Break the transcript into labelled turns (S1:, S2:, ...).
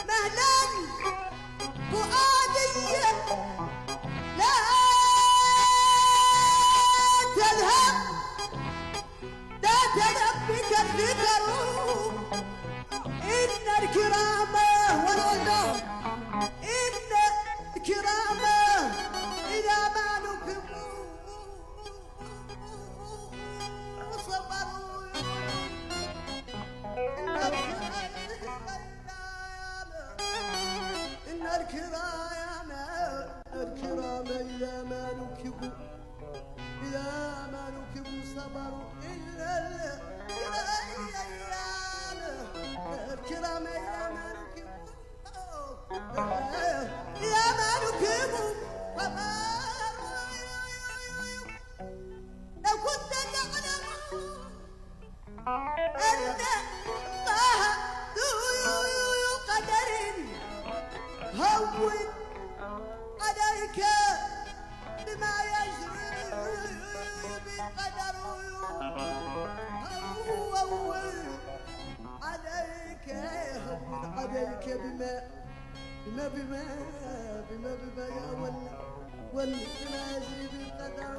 S1: مهلا فؤادي لا تذهب لا تذهب بك الفكر إن الكرام والعلم إن الكرام إذا ما نكبوا صبروا إن الكرام إذا ما نكبوا صبروا إلا الكرام إذا ما نكبوا صبروا لو كنت تعلم أن الله ذو قدر هون عليك بما يجري بالقدر هون عليك بما يا ول بما يجري بالقدر